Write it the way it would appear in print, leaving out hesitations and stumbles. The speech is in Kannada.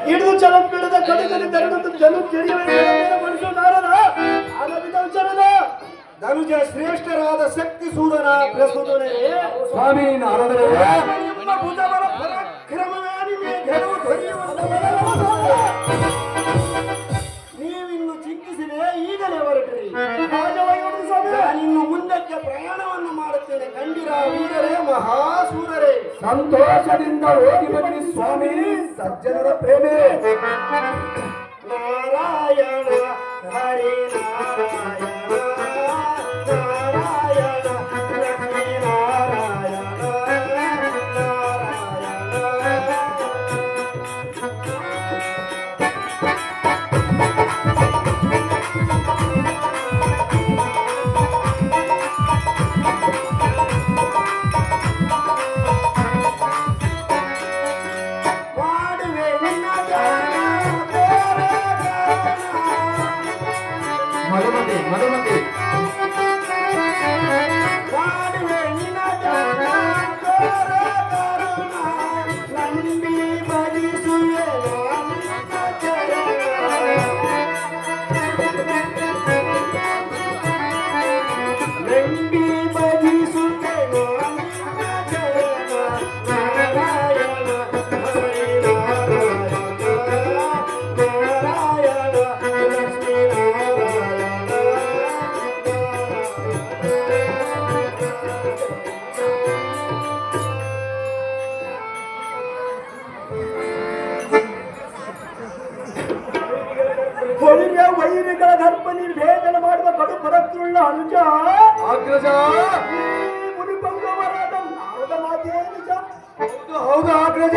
ಹಿಡಿದು ಚಲ ಬಿಡದ ಕಡೆಗಲಿ ತೆರಳುತ್ತ ಜನ ಮನುಷ್ಯ ನಾರದ ವಿಚಾರದ ಧನುಜ ಶ್ರೇಷ್ಠರಾದ ಶಕ್ತಿ ಸೂದನ ಪ್ರಸ್ತುತನೇ ಸ್ವಾಮಿ ನಾರದರೆ ನಿಮ್ಮ ಭುಜಬಲ ಪರಾಕ್ರಮವೇ ನಿಮಗೆ ಗೆಲುವು ನೀವಿನ್ನು ಚಿಂತಿಸಿದೆ ಈಗಲೇ ಹೊರಟ್ರಿ ಇನ್ನು ಮುಂದಕ್ಕೆ ಪ್ರಯಾಣವನ್ನು ಮಾಡುತ್ತೇನೆ ಕಂಡಿರ ವೀರರೇ ಮಹಾಸೂರರೇ ಸಂತೋಷದಿಂದ ಹೋಗಿ ಬನ್ನಿ ಸ್ವಾಮಿ ಸಜ್ಜನರ ಪ್ರೇಮೆ ನಾರಾಯಣ ಹರಿ ನಾರಾಯಣ ನಾರಾಯಣ ಲಕ್ಷ್ಮೀ ನಾರಾಯಣ ಮಧುಮತಿ ಮಧುಮತಿ ವೈರಿಗಳ ದರ್ಪ ನಿರ್ಭೇದನ ಮಾಡುವ ಕಡು ಪರತ್ರುಳ್ಳ ಅನುಜ ಅಗ್ರಜ ಮುನಿಪಂಗವರಾದ ನಾರದ ಮಾತೇ ನಿಜ ಹೌದು ಅಗ್ರಜ